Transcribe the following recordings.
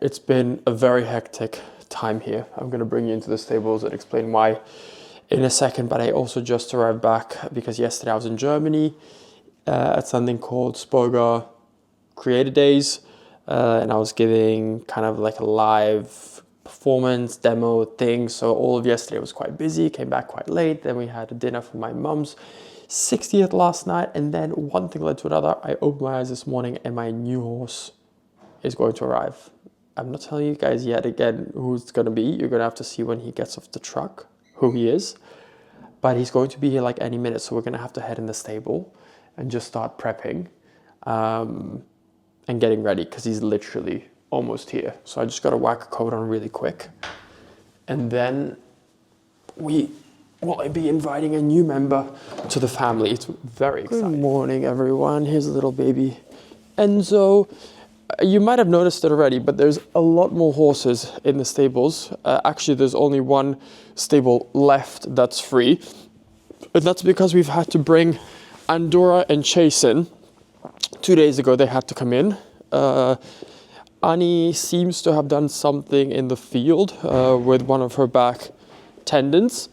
It's been a very hectic time here. I'm going to bring you into the stables and explain why in a second, but I also just arrived back because yesterday I was in Germany at something called 𝒋𝒐𝒏𝒆𝒚 Creator Days, and I was giving kind of like a live performance demo thing. So all of yesterday was quite busy, came back quite late. Then we had a dinner for my mum's 60th last night, and then one thing led to another. I opened my eyes this morning and my new horse is going to arrive. I'm not telling you guys yet again who it's going to be. You're going to have to see when he gets off the truck who he is. But he's going to be here like any minute. So we're going to have to head in the stable and just start prepping and getting ready because he's literally almost here. So I just got to whack a coat on really quick. And then we will be inviting a new member to the family. It's very exciting. Good morning, everyone. Here's a little baby Enzo. You might have noticed it already, but there's a lot more horses in the stables. Actually, there's only one stable left that's free. And that's because we've had to bring Andorra and Chase in. 2 days ago, they had to come in. Annie seems to have done something in the field with one of her back tendons.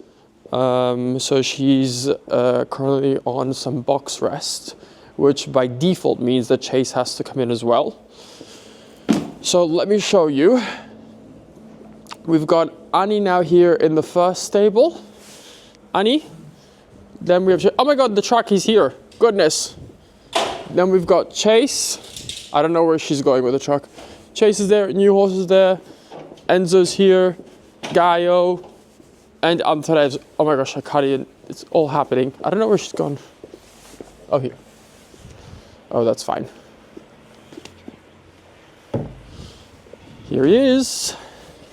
So she's currently on some box rest, which by default means that Chase has to come in as well. So let me show you. We've got Annie now here in the first stable. Annie. Then we have, oh my God, the truck is here. Goodness. Then we've got Chase. I don't know where she's going with the truck. Chase is there, new horse is there. Enzo's here, Gaio, and Antares. Oh my gosh, I can't even, it's all happening. I don't know where she's gone. Oh, here. Oh, that's fine. Here he is.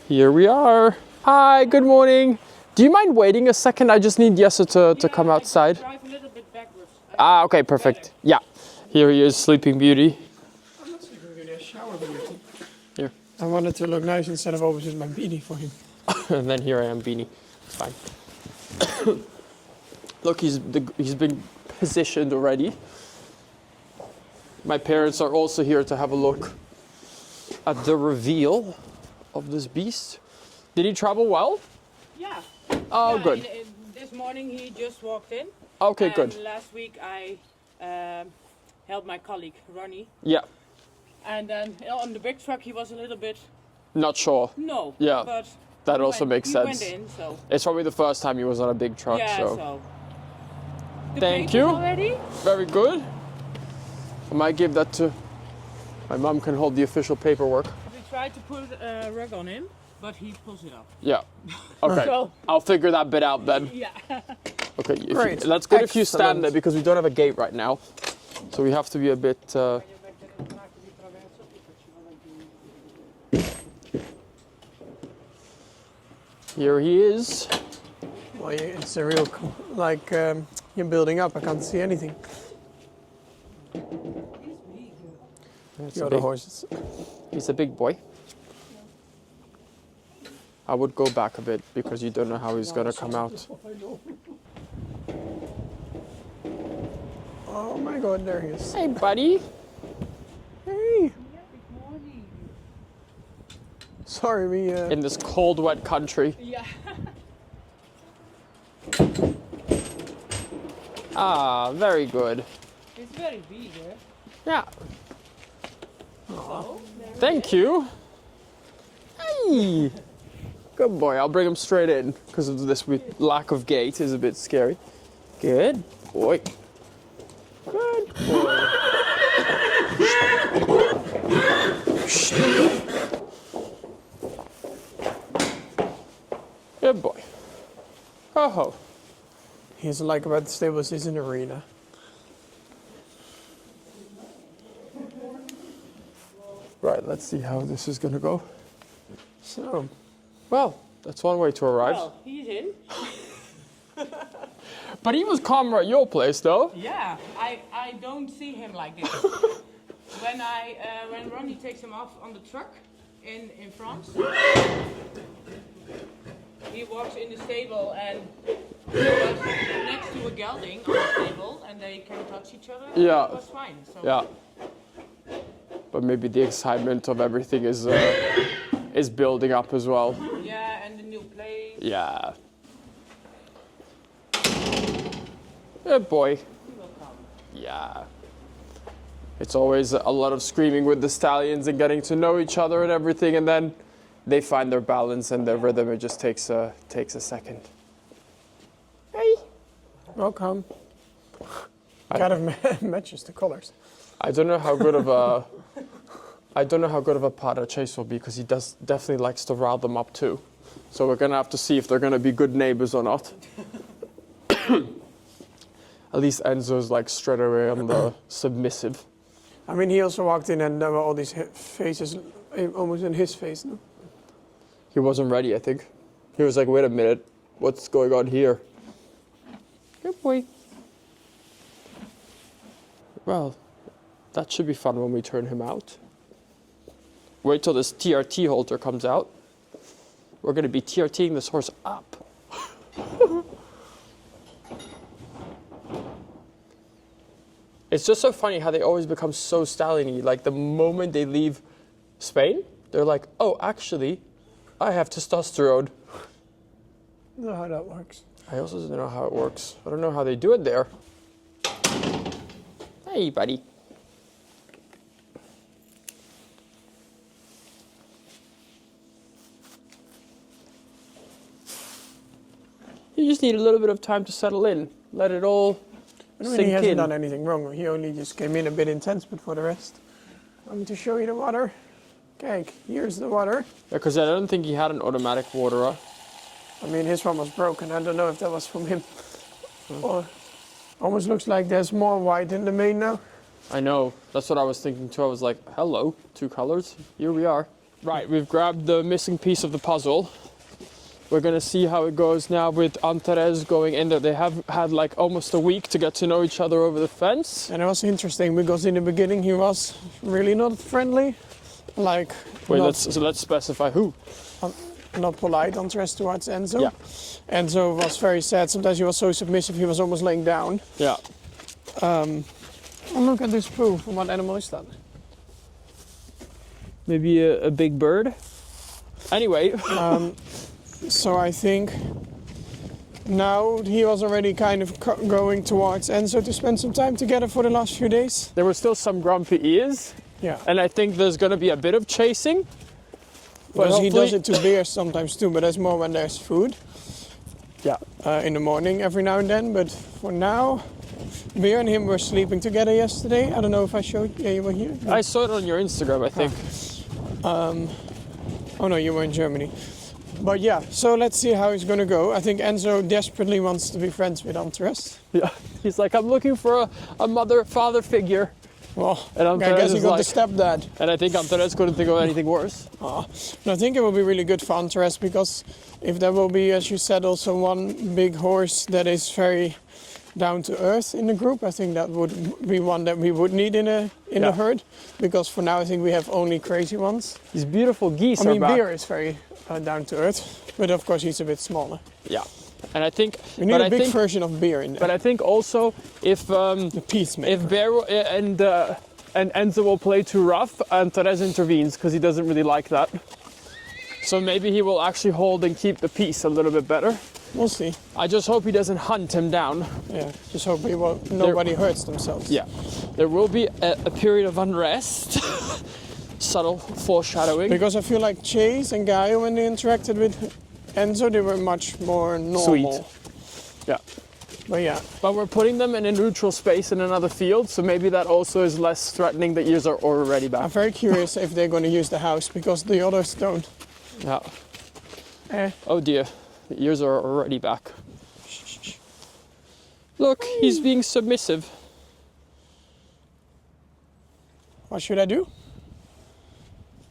Here we are. Hi, good morning. Do you mind waiting a second? I just need Jesse to come outside. Drive a little bit backwards. Okay, perfect. Yeah. Here he is, Sleeping Beauty. I'm not Sleeping Beauty, I shower Beauty. Here. I wanted to look nice instead of always with my beanie for him. And then here I am, Beanie. It's fine. Look, he's been positioned already. My parents are also here to have a look at the reveal of this beast. Did he travel well? Yeah. Oh, yeah, good. This morning he just walked in. Okay, good. Last week I helped my colleague Ronnie. Yeah. And then on the big truck he was a little bit... Not sure. No. Yeah. But that also makes sense. He went in, so... It's probably the first time he was on a big truck, yeah, so. The Thank you. Already? Very good. I might give that to... My mom can hold the official paperwork. We tried to put a rug on him, but he pulls it up. Yeah. Okay. So. I'll figure that bit out then. Yeah. Okay. Great. That's good if you stand there because we don't have a gate right now. So we have to be a bit... Here he is. Well, it's a real, like, you're building up, I can't see anything. The other horses. He's a big boy. I would go back a bit because you don't know how he's gonna come out. Oh my God, there he is. Hey, buddy. Hey. Sorry, we... In this cold, wet country. Yeah. Ah, very good. It's very big, eh? Yeah. So, Thank you. Hey. Good boy. I'll bring him straight in because of this lack of gate is a bit scary. Good boy. Good boy. Good boy. Ho ho. He's like about the stables, he's an arena. Right, let's see how this is gonna go. So, Well, that's one way to arrive. well, he's in. But he was calmer at your place, though. Yeah, I don't see him like this. When Ronnie takes him off on the truck in France, he walks in the stable and he was next to a gelding on the stable and they can touch each other. Yeah. It was fine. So. Yeah. but maybe the excitement of everything is building up as well. Yeah, and the new place. Yeah. Good boy. He will come. Yeah. It's always a lot of screaming with the stallions and getting to know each other and everything, and then they find their balance and their rhythm. It just takes a second. Hey. Welcome. Kind of matches the colors. I don't know how good of a para chase will be, because he definitely likes to rile them up too. So we're gonna have to see if they're gonna be good neighbors or not. At least Enzo's like straight away on the submissive. I mean, he also walked in and there were all these faces almost in his face. No? He wasn't ready, I think. He was like, wait a minute, what's going on here? Good boy. Well, that should be fun when we turn him out. Wait till this TRT halter comes out. We're going to be TRTing this horse up. It's just so funny how they always become so stallion-y. Like the moment they leave Spain, they're like, oh, actually, I have testosterone. I don't know how that works. I also don't know how it works. I don't know how they do it there. Hey, buddy. You just need a little bit of time to settle in. Let it all I mean, sink he hasn't in. done anything wrong. He only just came in a bit intense, but for the rest, I'm going to show you the water. Okay, here's the water. Yeah, because I don't think he had an automatic waterer. I mean, his one was broken. I don't know if that was from him. Or almost looks like there's more white in the mane now. I know. That's what I was thinking too. I was like, hello, two colors. Here we are. Right, we've grabbed the missing piece of the puzzle. We're going to see how it goes now with Antares going in there. They have had like almost a week to get to know each other over the fence. And it was interesting because in the beginning he was really not friendly. Like, Wait, not, let's specify who. not polite on dress towards Enzo. Yeah. Enzo was very sad. Sometimes he was so submissive he was almost laying down. Yeah. Oh, look at this poo. What animal is that? Maybe a big bird. Anyway. So I think now he was already kind of going towards Enzo to spend some time together for the last few days. There were still some grumpy ears. Yeah. And I think there's going to be a bit of chasing. Because he hopefully- does it to bears sometimes too, but that's more when there's food. Yeah. In the morning every now and then, but for now, Bear and him were sleeping together yesterday. I don't know if I showed you. Yeah, you were here. I saw it on your Instagram, I think. Oh no, you were in Germany. But yeah, so let's see how it's gonna go. I think Enzo desperately wants to be friends with Antares. Yeah. He's like, I'm looking for a mother-father figure. Well, And I Antares guess he is got like, the stepdad. and I think Antares couldn't think of anything worse. And I think it will be really good for Antares because if there will be, as you said, also one big horse that is very down to earth in the group, I think that would be one that we would need in the herd. Because for now, I think we have only crazy ones. These beautiful geese I mean, are back. Beer is very down to earth, but of course he's a bit smaller. Yeah. And I think... We need a big version of Beer in there. But I think also if The peacemaker. if Bear and Enzo will play too rough, Antares intervenes because he doesn't really like that. So maybe he will actually hold and keep the peace a little bit better. We'll see. I just hope he doesn't hunt him down. Yeah, just hope nobody hurts themselves. Yeah, there will be a period of unrest. Subtle foreshadowing. Because I feel like Chase and Gaio, when they interacted with Enzo, they were much more normal. Sweet. Yeah. But yeah, But we're putting them in a neutral space in another field, so maybe that also is less threatening. The ears are already I'm back. very curious if they're going to use the house because the others don't. Yeah. Eh. Oh dear, the ears are already back. Look, he's being submissive. What should I do?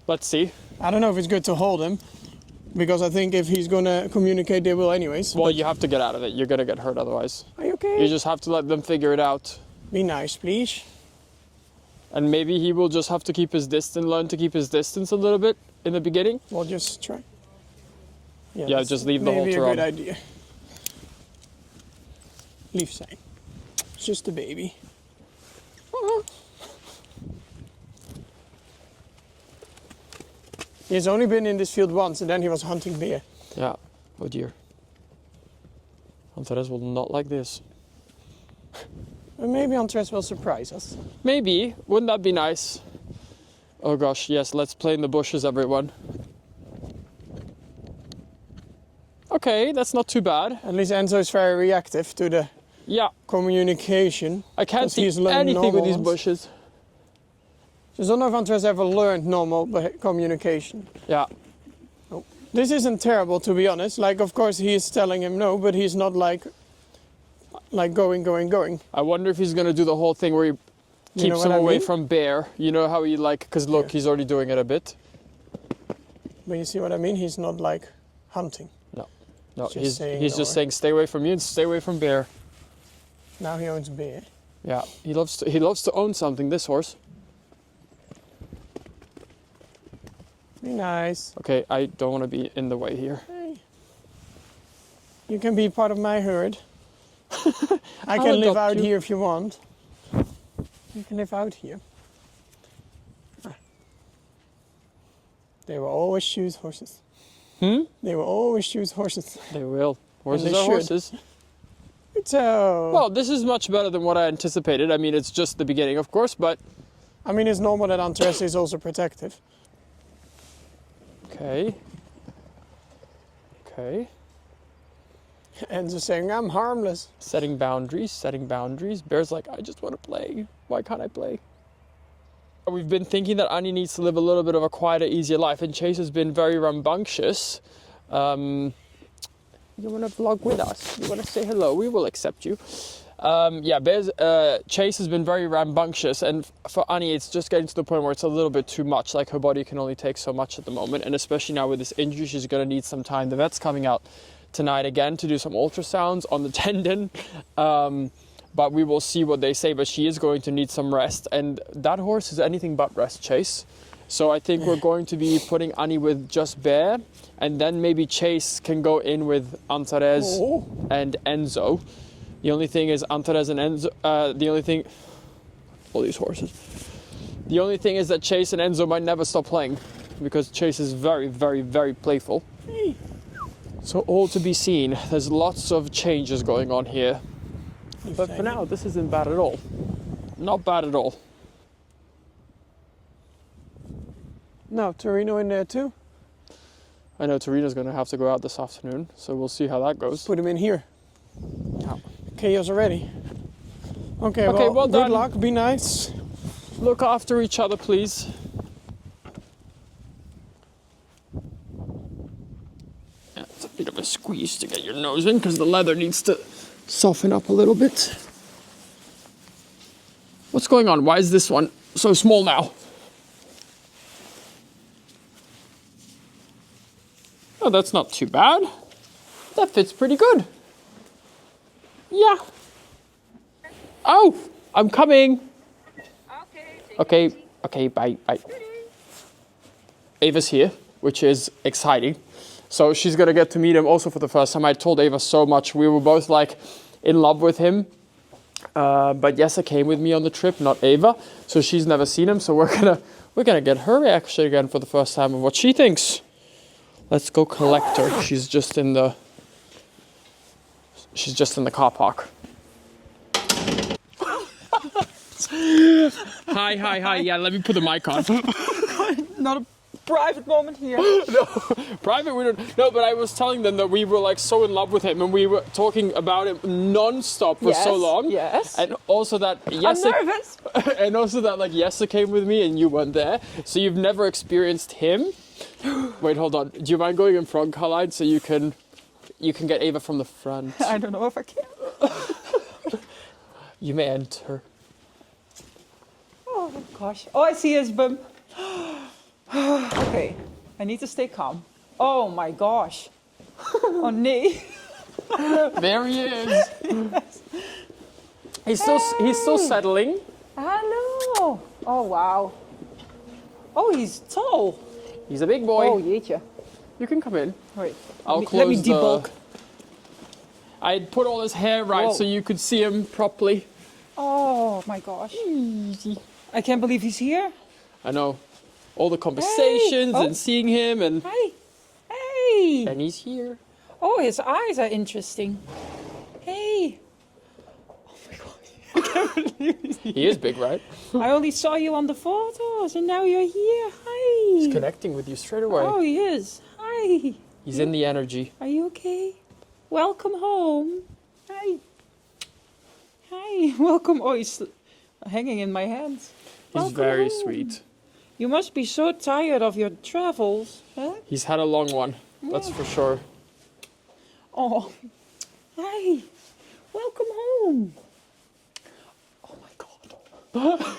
Let's see. I don't know if it's good to hold him because I think if he's going to communicate, they will anyways. Well, you have to get out of it. You're gonna get hurt otherwise. Are you okay? You just have to let them figure it out. Be nice, please. And maybe he will just have to keep his distance, learn to keep his distance a little bit in the beginning. We'll just try. Yeah, that's just leave the maybe halter a good on. idea. Leave sign. It's just a baby. He's only been in this field once, and then he was hunting bear. Yeah. Oh dear. Antares will not like this. And maybe Antares will surprise us. Maybe. Wouldn't that be nice? Oh gosh, yes, let's play in the bushes, everyone. Okay, that's not too bad. At least Enzo is very reactive to the Yeah. communication. I can't 'cause see he's learned anything with normal these ones. bushes. Just don't know if Antares ever learned normal communication. Yeah. This isn't terrible, to be honest. Like, of course, he is telling him no, but he's not like going. I wonder if he's gonna do the whole thing where he You know keeps what him I away mean? from bear. You know how he like, cause look, Yeah. he's already doing it a bit. But you see what I mean? He's not like hunting. No, Just he's saying just or- saying stay away from you and stay away from bear. Now he owns bear. Yeah, he loves to own something. This horse. Be nice. Okay, I don't want to be in the way here. Hey. You can be part of my herd. I I'll can live adopt out you. here if you want. You can live out here. Ah. They will always choose horses. They will always choose horses. They will. Horses they are should. horses. So, Well, this is much better than what I anticipated. I mean, it's just the beginning, of course, but I mean, it's normal that Antares is also protective. okay. Okay. And just saying, I'm harmless. Setting boundaries. Bear's like, I just want to play. Why can't I play? We've been thinking that Annie needs to live a little bit of a quieter, easier life, and Chase has been very rambunctious. You want to vlog with us? You want to say hello? We will accept you. Chase has been very rambunctious, and for Annie, it's just getting to the point where it's a little bit too much. Like, her body can only take so much at the moment, and especially now with this injury, she's going to need some time. The vet's coming out tonight again to do some ultrasounds on the tendon. But we will see what they say, but she is going to need some rest, and that horse is anything but rest, Chase. So I think we're going to be putting Annie with just Bear, and then maybe Chase can go in with Antares and Enzo. The only thing is Antares and Enzo, all these horses. The only thing is that Chase and Enzo might never stop playing, because Chase is very, very, very playful. So all to be seen. There's lots of changes going on here. But for now, this isn't bad at all. Not bad at all. No, Torino in there too. I know Torino's going to have to go out this afternoon, so we'll see how that goes. Put him in here. Yeah. Chaos already. Okay, Okay, well good done. luck, be nice. Look after each other, please. Yeah, it's a bit of a squeeze to get your nose in, because the leather needs to soften up a little bit. What's going on? Why is this one so small now? Oh, that's not too bad. That fits pretty good. Yeah. Oh, I'm coming. Okay, bye. Ava's here, which is exciting. So she's gonna get to meet him also for the first time. I told Ava so much. We were both like in love with him. But Jesse came with me on the trip, not Ava. So she's never seen him. So we're gonna get her reaction again for the first time of what she thinks. Let's go collect her. She's just in the car park. Hi. Yeah, let me put the mic on. Not a private moment here. No, private we don't. No, but I was telling them that we were like so in love with him, and we were talking about him non-stop for so long. Yes. And also that I'm Jesse, nervous. and also that like Jesse came with me and you weren't there, so you've never experienced him. Wait, hold on. Do you mind going in front, Carline, so you can get Ava from the front? I don't know if I can. You may enter. Oh gosh. Oh, I see his bum. Okay, I need to stay calm. Oh my gosh. Oh nee. There he is. He's still settling. Hello. Oh wow. Oh, he's tall. He's a big boy. Oh jeetje. You can come in. Wait. I'll Let me close debulk. I had put all his hair right Whoa. so you could see him properly. Oh my gosh. I can't believe he's here. I know. all the conversations Oh. and seeing him, and Hi. Hey. he's here. Oh, his eyes are interesting. Hey. He is big, right? I only saw you on the photos and now you're here. Hi. He's connecting with you straight away. Oh, he is. Hi. He's in the energy. Are you okay? Welcome home. Hi. Hi. Welcome. Oh, he's hanging in my hands. He's Welcome very home. sweet. You must be so tired of your travels, huh? He's had a long one, that's for sure. Oh. Hi. Welcome home. Oh my God.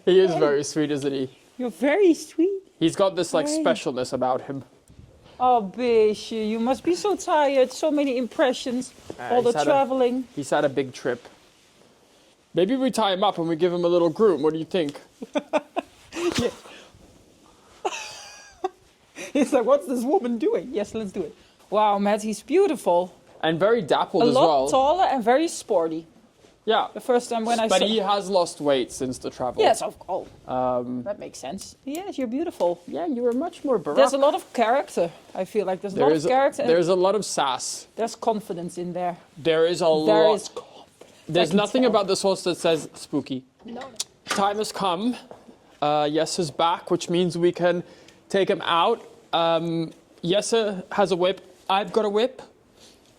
He is very sweet, isn't he? You're very sweet. He's got this like Hi. specialness about him. Oh, Beesje, you must be so tired. So many impressions. All the he's had traveling. He's had a big trip. Maybe we tie him up and we give him a little groom. What do you think? He's like, what's this woman doing? Yes, let's do it. Wow, Matt, he's beautiful. And very dappled A as lot well. taller and very sporty. Yeah. The first time when I But saw... he has lost weight since the travel. Yes, of course. That makes sense. Yes, you're beautiful. Yeah, you were much more baroque. There's a lot of character. I feel like there's a lot of character. And There's a lot of sass. there's confidence in there. There is a There lot. is confidence. There's I can nothing tell. about this horse that says spooky. No. Time has come. Jesse is back, which means we can take him out. Jesse has a whip. I've got a whip.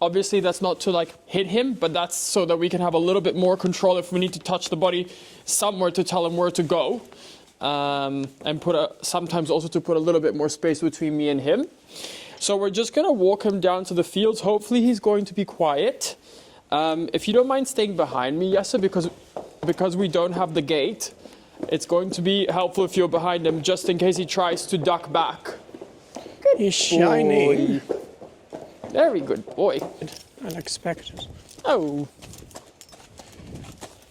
Obviously, that's not to like hit him, but that's so that we can have a little bit more control if we need to touch the body somewhere to tell him where to go. And sometimes also to put a little bit more space between me and him. So we're just gonna walk him down to the fields. Hopefully he's going to be quiet. If you don't mind staying behind me, Jesse, because we don't have the gate, it's going to be helpful if you're behind him, just in case he tries to duck back. He's shining. Boy. Very good boy. Unexpected. Oh.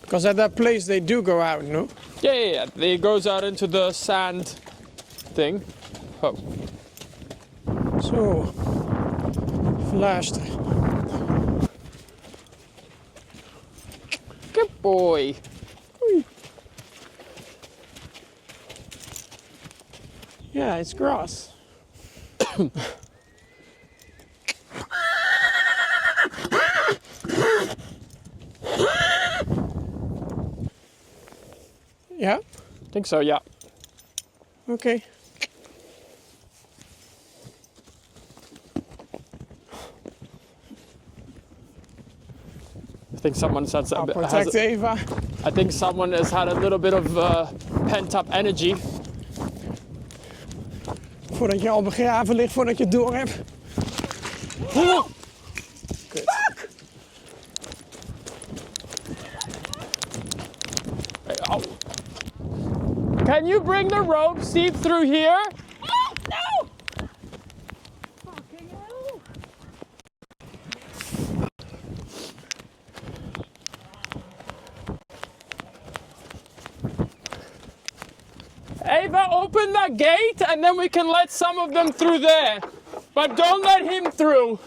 Because at that place they do go out, no? Yeah. He goes out into the sand thing. Oh. So, flashed. Good boy. Yeah, it's grass. Yeah? I think so, yeah. Okay. I think someone's had I'll protect Eva. I think someone has had a little bit of pent-up energy. Voordat je al begraven ligt, voordat je het door hebt. Kut. Oh. Can you bring the rope seep through here? Oh, no! Fucking hell. Ava, open that gate and then we can let some of them through there. But don't let him through.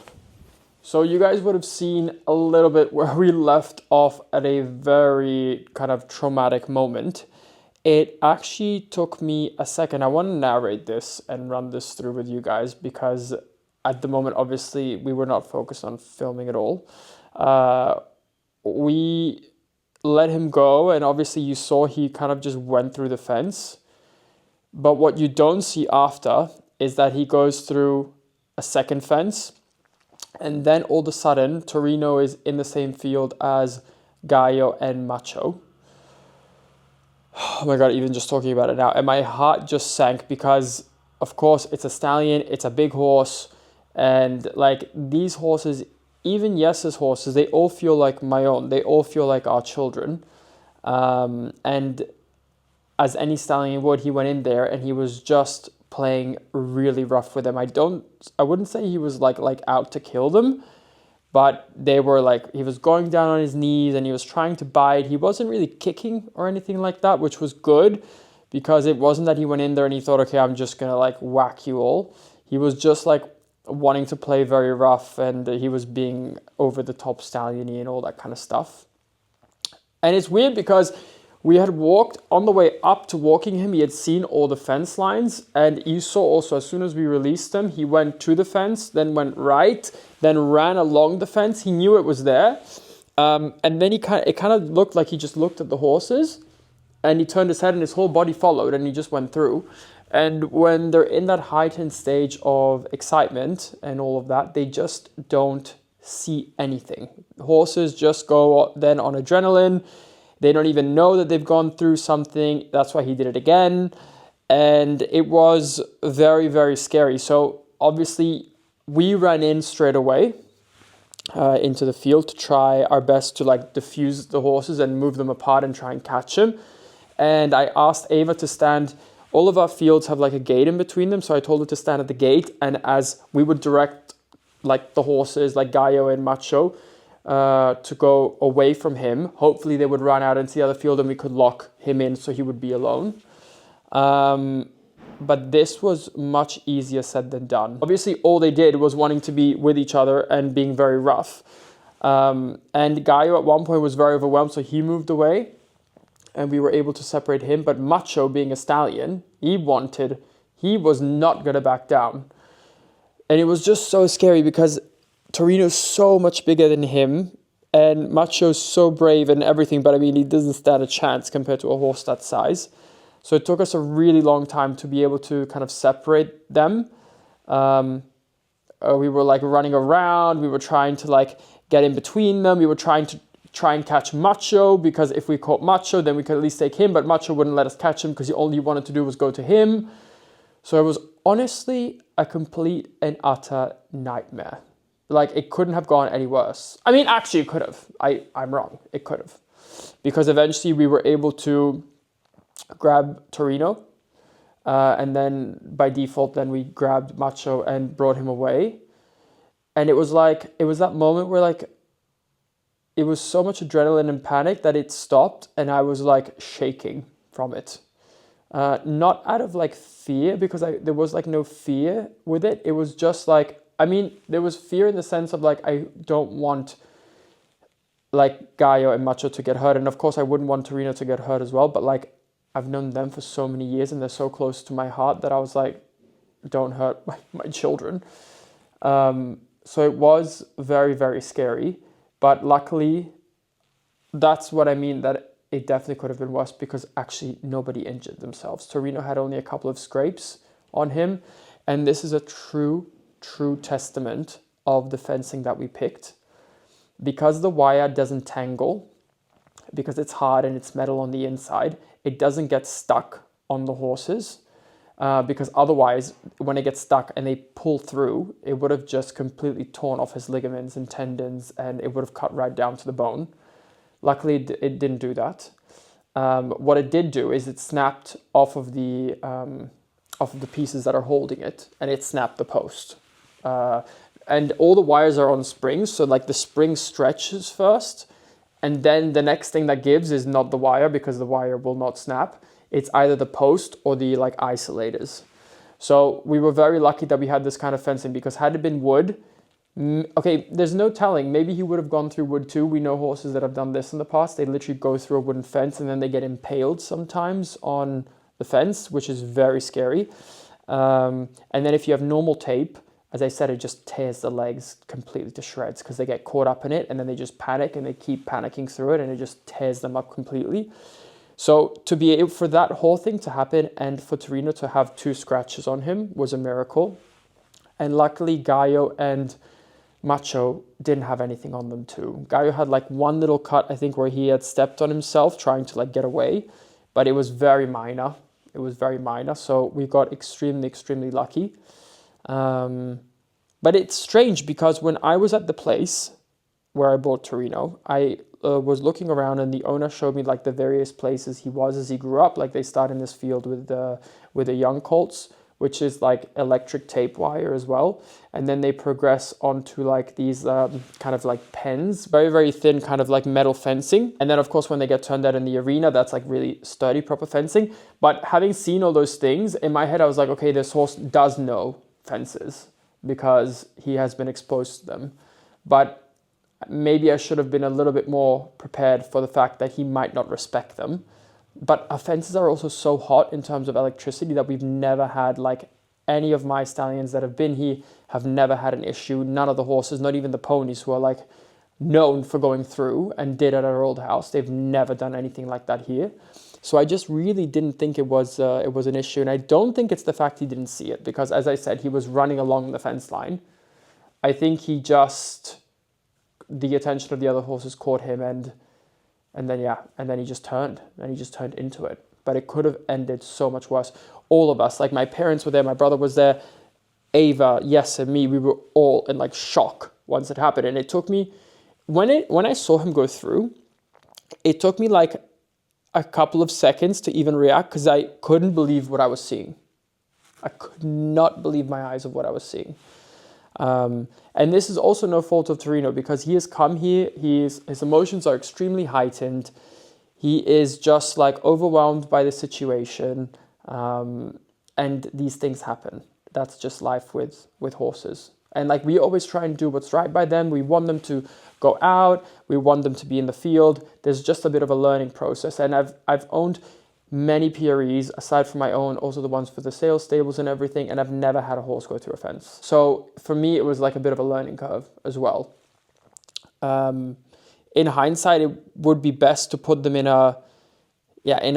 So you guys would have seen a little bit where we left off at a very kind of traumatic moment. It actually took me a second. I want to narrate this and run this through with you guys because at the moment, obviously, we were not focused on filming at all. We let him go and obviously you saw he kind of just went through the fence. But what you don't see after is that he goes through a second fence. And then all of a sudden, Torino is in the same field as Gallo and Macho. Oh my God, even just talking about it now. And my heart just sank because, of course, it's a stallion, it's a big horse. And like these horses, even Jesse's horses, they all feel like my own. They all feel like our children. And as any stallion would, he went in there and he was just playing really rough with them. I wouldn't say he was like out to kill them, but they were like, he was going down on his knees and he was trying to bite. He wasn't really kicking or anything like that, which was good because it wasn't that he went in there and he thought, okay, I'm just gonna like whack you all. He was just like wanting to play very rough and he was being over the top stallion-y and all that kind of stuff. And it's weird because We had walked on the way up to walking him. He had seen all the fence lines, and you saw also as soon as we released him, he went to the fence, then went right, then ran along the fence. He knew it was there, and then it kind of looked like he just looked at the horses, and he turned his head, and his whole body followed, and he just went through. And when they're in that heightened stage of excitement and all of that, they just don't see anything. Horses just go then on adrenaline. They don't even know that they've gone through something. That's why he did it again. And it was very, very scary. So obviously we ran in straight away into the field to try our best to like diffuse the horses and move them apart and try and catch him. And I asked Ava to stand. All of our fields have like a gate in between them. So I told her to stand at the gate. And as we would direct like the horses, like Gallo and Macho, to go away from him. Hopefully they would run out into the other field and we could lock him in so he would be alone. But this was much easier said than done. Obviously all they did was wanting to be with each other and being very rough. And Gallo at one point was very overwhelmed, so he moved away and we were able to separate him. But Macho, being a stallion, he was not going to back down. And it was just so scary because Torino's so much bigger than him, and Macho's so brave and everything, but I mean, he doesn't stand a chance compared to a horse that size. So it took us a really long time to be able to kind of separate them. We were like running around, we were trying to like get in between them, we were trying and catch Macho, because if we caught Macho, then we could at least take him, but Macho wouldn't let us catch him because all he wanted to do was go to him. So it was honestly a complete and utter nightmare. Like, it couldn't have gone any worse. I mean, actually, it could have. I'm wrong. It could have. Because eventually we were able to grab Torino. And then by default, then we grabbed Macho and brought him away. And it was that moment where like, it was so much adrenaline and panic that it stopped. And I was like shaking from it. Not out of like fear, because there was like no fear with it. It was just like, I mean, there was fear in the sense of like, I don't want like Gallo and Macho to get hurt. And of course I wouldn't want Torino to get hurt as well. But like, I've known them for so many years and they're so close to my heart that I was like, don't hurt my children. So it was very, very scary. But luckily, that's what I mean, that it definitely could have been worse, because actually nobody injured themselves. Torino had only a couple of scrapes on him. And this is a true testament of the fencing that we picked. Because the wire doesn't tangle, because it's hard and it's metal on the inside, it doesn't get stuck on the horses. Because otherwise, when it gets stuck and they pull through, it would have just completely torn off his ligaments and tendons, and it would have cut right down to the bone. Luckily, it didn't do that. What it did do is it snapped off of the pieces that are holding it, and it snapped the post. And all the wires are on springs, so like the spring stretches first, and then the next thing that gives is not the wire, because the wire will not snap. It's either the post or the like isolators. So we were very lucky that we had this kind of fencing, because had it been wood, okay, there's no telling. Maybe he would have gone through wood too. We know horses that have done this in the past. They literally go through a wooden fence and then they get impaled sometimes on the fence, which is very scary. And then if you have normal tape, as I said, it just tears the legs completely to shreds, because they get caught up in it and then they just panic and they keep panicking through it, and it just tears them up completely. So to be able for that whole thing to happen and for Torino to have 2 scratches on him was a miracle. And luckily Gallo and Macho didn't have anything on them too. Gallo had like one little cut, I think, where he had stepped on himself trying to like get away, but it was very minor. It was very minor. So we got extremely lucky. But it's strange, because when I was at the place where I bought Torino, I was looking around and the owner showed me like the various places he was as he grew up. Like they start in this field with the young colts, which is like electric tape wire as well. And then they progress onto like these kind of like pens, very thin kind of like metal fencing. And then of course, when they get turned out in the arena, that's like really sturdy, proper fencing. But having seen all those things, in my head, I was like, okay, this horse does know fences because he has been exposed to them. But maybe I should have been a little bit more prepared for the fact that he might not respect them. But our fences are also so hot in terms of electricity that we've never had, like, any of my stallions that have been here have never had an issue. None of the horses, not even the ponies who are like known for going through and did at our old house. They've never done anything like that here. So I just really didn't think it was an issue. And I don't think it's the fact he didn't see it, because as I said, he was running along the fence line. I think he just, the attention of the other horses caught him, and then he just turned into it. But it could have ended so much worse. All of us, like my parents were there, my brother was there, Ava, Yes, and me, we were all in like shock once it happened. And it took me, when I saw him go through, it took me like a couple of seconds to even react, because I couldn't believe what I was seeing. I could not believe my eyes of what I was seeing. And this is also no fault of Torino, because he has come here, his emotions are extremely heightened. He is just like overwhelmed by the situation, and these things happen. That's just life with horses. And like, we always try and do what's right by them. We want them to go out. We want them to be in the field. There's just a bit of a learning process. And I've owned many PREs aside from my own, also the ones for the sales stables and everything. And I've never had a horse go through a fence. So for me, it was like a bit of a learning curve as well. In hindsight, it would be best to put them in a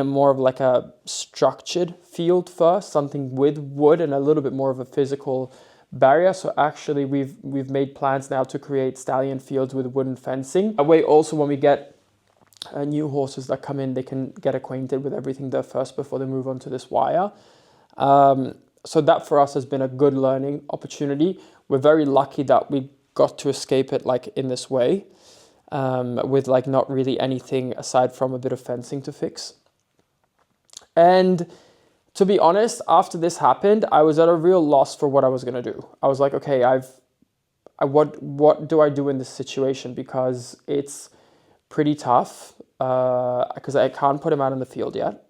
more of like a structured field first, something with wood and a little bit more of a physical barrier. So actually we've made plans now to create stallion fields with wooden fencing. That way also, when we get new horses that come in, they can get acquainted with everything there first before they move on to this wire. So that for us has been a good learning opportunity. We're very lucky that we got to escape it like in this way, with like not really anything aside from a bit of fencing to fix. And to be honest, after this happened, I was at a real loss for what I was going to do. I was like, okay, what do I do in this situation? Because it's pretty tough, because I can't put him out in the field yet.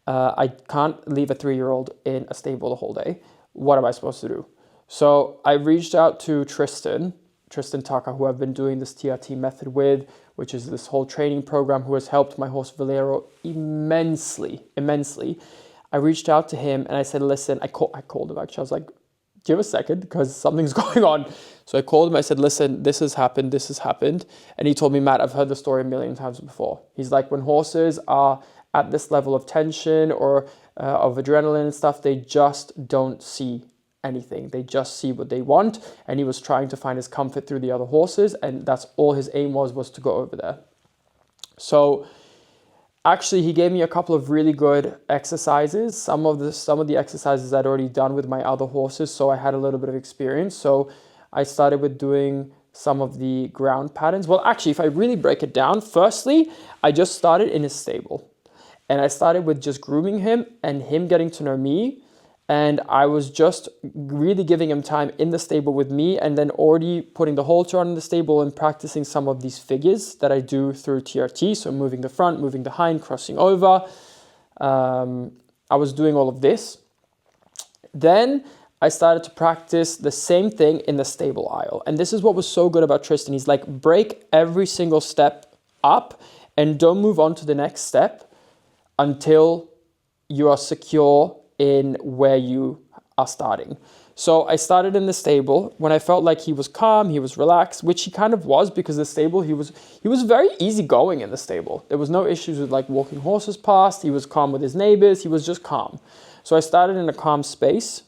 I can't leave a 3-year-old in a stable the whole day. What am I supposed to do? So I reached out to Tristan Tucker, who I've been doing this TRT method with, which is this whole training program, who has helped my horse Valero immensely. I reached out to him and I said, listen, I called him actually. I was like, do you have a second? Because something's going on. So I called him. I said, listen, this has happened. And he told me, Matt, I've heard the story a million times before. He's like, when horses are at this level of tension or of adrenaline and stuff, they just don't see anything. They just see what they want. And he was trying to find his comfort through the other horses. And that's all his aim was to go over there. So actually, he gave me a couple of really good exercises. Some of the exercises I'd already done with my other horses, so I had a little bit of experience. So I started with doing some of the ground patterns. Well, actually, if I really break it down, firstly, I just started in his stable. And I started with just grooming him and him getting to know me. And I was just really giving him time in the stable with me, and then already putting the halter on in the stable and practicing some of these figures that I do through TRT. So moving the front, moving the hind, crossing over. I was doing all of this. Then I started to practice the same thing in the stable aisle. And this is what was so good about Tristan. He's like, break every single step up and don't move on to the next step until you are secure in where you are starting. So I started in the stable when I felt like he was calm, he was relaxed, which he kind of was, because the stable, he was very easygoing in the stable. There was no issues with like walking horses past. He was calm with his neighbors. He was just calm. So I started in a calm space.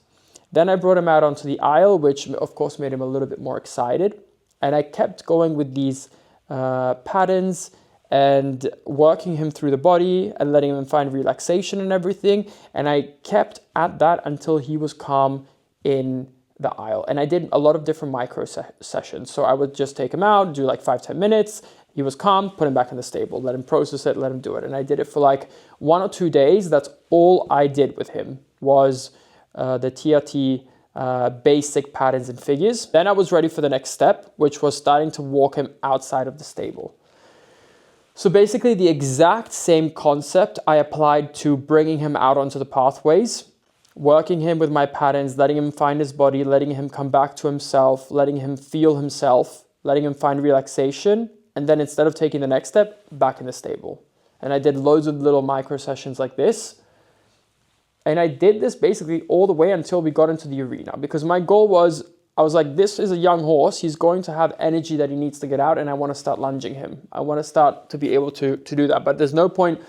Then I brought him out onto the aisle, which of course made him a little bit more excited. And I kept going with these patterns and working him through the body and letting him find relaxation and everything. And I kept at that until he was calm in the aisle. And I did a lot of different micro sessions. So I would just take him out, do like 5-10 minutes. He was calm, put him back in the stable, let him process it, let him do it. And I did it for like 1 or 2 days. That's all I did with him was the TRT basic patterns and figures. Then I was ready for the next step, which was starting to walk him outside of the stable. So basically the exact same concept I applied to bringing him out onto the pathways, working him with my patterns, letting him find his body, letting him come back to himself, letting him feel himself, letting him find relaxation. And then instead of taking the next step, back in the stable. And I did loads of little micro sessions like this. And I did this basically all the way until we got into the arena, because my goal was, I was like, this is a young horse. He's going to have energy that he needs to get out, and I want to start lunging him. I want to start to be able to do that. But there's no point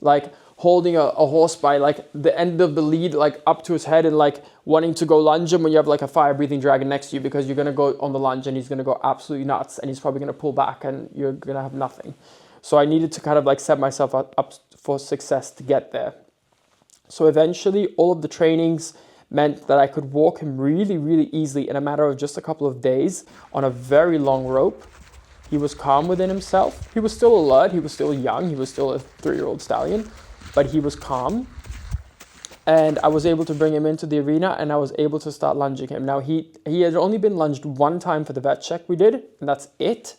like holding a horse by like the end of the lead, like up to his head, and like wanting to go lunge him when you have like a fire breathing dragon next to you, because you're going to go on the lunge and he's going to go absolutely nuts, and he's probably going to pull back and you're going to have nothing. So I needed to kind of like set myself up for success to get there. So eventually all of the trainings meant that I could walk him really, really easily in a matter of just a couple of days on a very long rope. He was calm within himself. He was still alert. He was still young. He was still a 3-year-old stallion, but he was calm. And I was able to bring him into the arena, and I was able to start lunging him. Now he had only been lunged one time for the vet check we did, and that's it.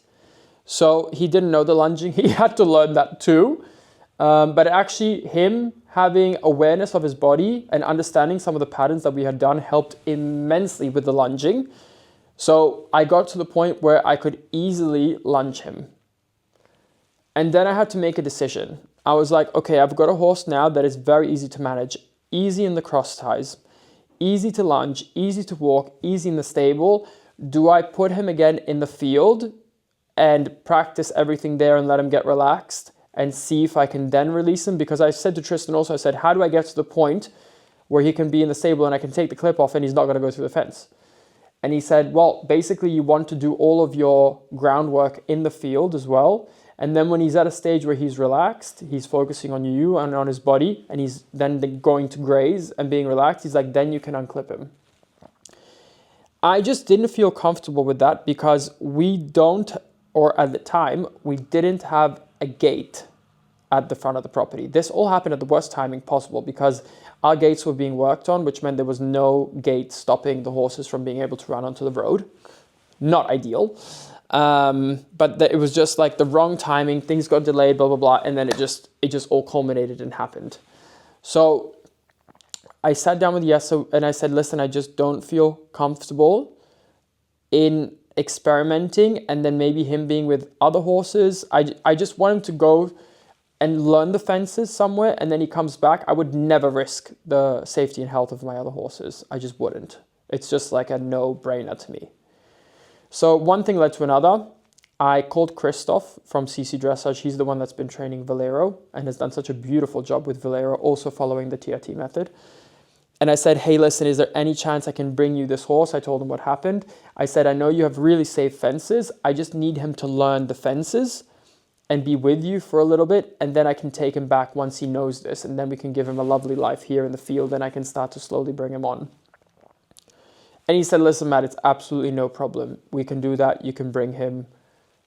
So he didn't know the lunging. He had to learn that too. But actually him having awareness of his body and understanding some of the patterns that we had done helped immensely with the lunging. So I got to the point where I could easily lunge him. And then I had to make a decision. I was like, okay, I've got a horse now that is very easy to manage, easy in the cross ties, easy to lunge, easy to walk, easy in the stable. Do I put him again in the field and practice everything there and let him get relaxed and see if I can then release him? Because I said to Tristan also, I said, how do I get to the point where he can be in the stable and I can take the clip off and he's not going to go through the fence? And he said, well, basically you want to do all of your groundwork in the field as well. And then when he's at a stage where he's relaxed, he's focusing on you and on his body, and he's then going to graze and being relaxed, he's like, then you can unclip him. I just didn't feel comfortable with that because we don't, or at the time, we didn't have a gate at the front of the property. This all happened at the worst timing possible because our gates were being worked on, which meant there was no gate stopping the horses from being able to run onto the road. Not ideal. But it was just like the wrong timing, things got delayed, blah, blah, blah. And then it just all culminated and happened. So I sat down with Yeso and I said, listen, I just don't feel comfortable in experimenting and then maybe him being with other horses. I just want him to go and learn the fences somewhere, and then he comes back. I would never risk the safety and health of my other horses. I just wouldn't. It's just like a no-brainer to me. So one thing led to another. I called Christoph from CC Dressage. He's the one that's been training Valero and has done such a beautiful job with Valero, also following the TRT method. And I said, hey, listen, is there any chance I can bring you this horse? I told him what happened. I said, I know you have really safe fences. I just need him to learn the fences and be with you for a little bit. And then I can take him back once he knows this. And then we can give him a lovely life here in the field. And I can start to slowly bring him on. And he said, listen, Matt, it's absolutely no problem. We can do that. You can bring him.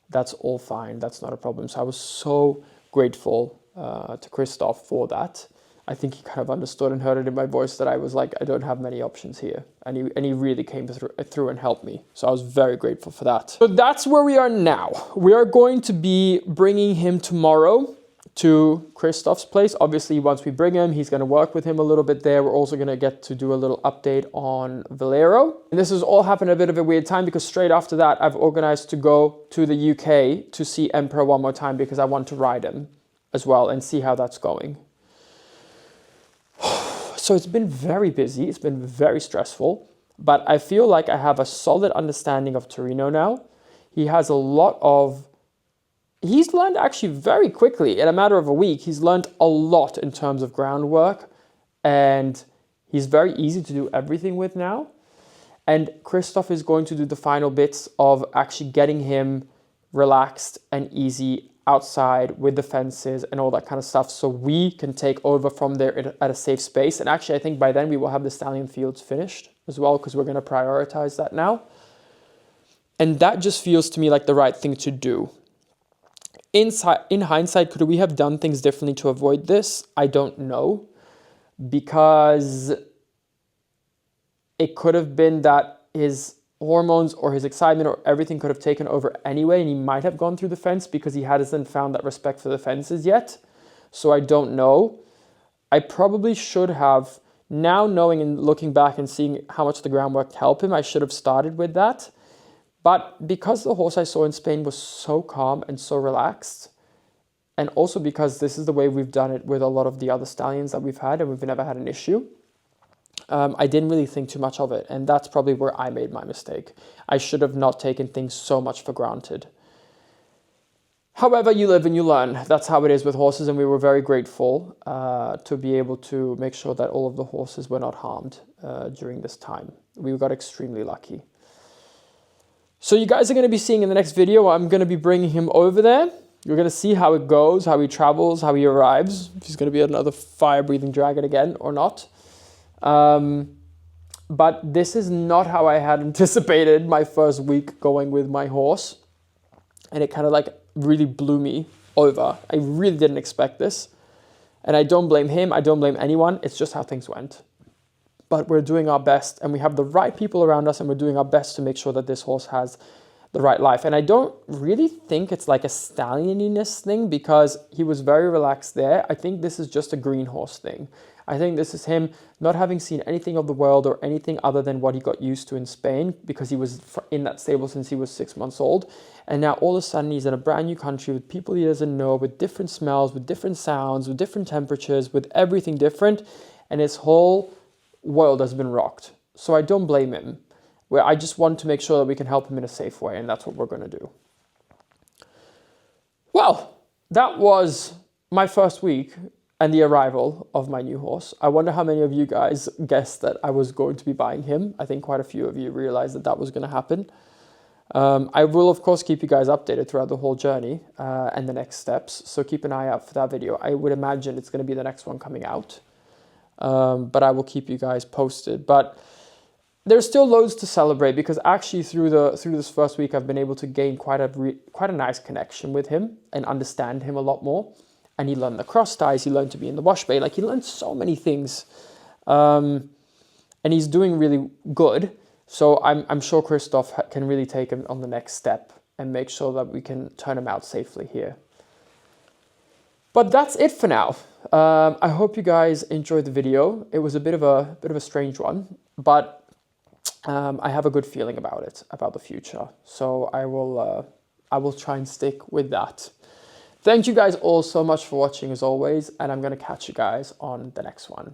That's all fine. That's not a problem. So I was so grateful to Christoph for that. I think he kind of understood and heard it in my voice that I was like, I don't have many options here. And he really came through and helped me. So I was very grateful for that. So that's where we are now. We are going to be bringing him tomorrow to Christoph's place. Obviously, once we bring him, he's going to work with him a little bit there. We're also going to get to do a little update on Valero. And this has all happened at a bit of a weird time because straight after that, I've organized to go to the UK to see Emperor one more time because I want to ride him as well and see how that's going. So it's been very busy. It's been very stressful, but I feel like I have a solid understanding of Torino now. He has a lot of, he's learned actually very quickly in a matter of a week. He's learned a lot in terms of groundwork and he's very easy to do everything with now. And Christoph is going to do the final bits of actually getting him relaxed and easy outside with the fences and all that kind of stuff, so we can take over from there at a safe space. And actually, I think by then we will have the stallion fields finished as well, because we're going to prioritize that now. And that just feels to me like the right thing to do. In hindsight, could we have done things differently to avoid this? I don't know, because it could have been that his hormones or his excitement or everything could have taken over anyway, and he might have gone through the fence because he hasn't found that respect for the fences yet. So I don't know. I probably should have, now knowing and looking back and seeing how much the groundwork helped him, I should have started with that. But because the horse I saw in Spain was so calm and so relaxed, and also because this is the way we've done it with a lot of the other stallions that we've had, and we've never had an issue. I didn't really think too much of it, and that's probably where I made my mistake. I should have not taken things so much for granted. However, you live and you learn. That's how it is with horses, and we were very grateful to be able to make sure that all of the horses were not harmed during this time. We got extremely lucky. So you guys are going to be seeing in the next video, I'm going to be bringing him over there. You're going to see how it goes, how he travels, how he arrives. If he's going to be another fire-breathing dragon again or not. But this is not how I had anticipated my first week going with my horse. And it kind of like really blew me over. I really didn't expect this. And I don't blame him. I don't blame anyone. It's just how things went. But we're doing our best, and we have the right people around us, and we're doing our best to make sure that this horse has the right life. And I don't really think it's like a stallioniness thing, because he was very relaxed there. I think this is just a green horse thing. I think this is him not having seen anything of the world or anything other than what he got used to in Spain, because he was in that stable since he was 6 months old. And now all of a sudden he's in a brand new country with people he doesn't know, with different smells, with different sounds, with different temperatures, with everything different. And his whole world has been rocked. So I don't blame him. Where I just want to make sure that we can help him in a safe way, and that's what we're going to do. Well, that was my first week and the arrival of my new horse. I wonder how many of you guys guessed that I was going to be buying him. I think quite a few of you realized that that was going to happen. I will, of course, keep you guys updated throughout the whole journey and the next steps. So keep an eye out for that video. I would imagine it's going to be the next one coming out. But I will keep you guys posted. But there's still loads to celebrate, because actually through this first week I've been able to gain quite a nice connection with him and understand him a lot more. And he learned the cross ties, he learned to be in the wash bay, like he learned so many things. And he's doing really good. So I'm sure Christoph can really take him on the next step and make sure that we can turn him out safely here. But that's it for now. I hope you guys enjoyed the video. It was a bit of a strange one, but I have a good feeling about it, about the future. So I will try and stick with that. Thank you guys all so much for watching as always, and I'm going to catch you guys on the next one.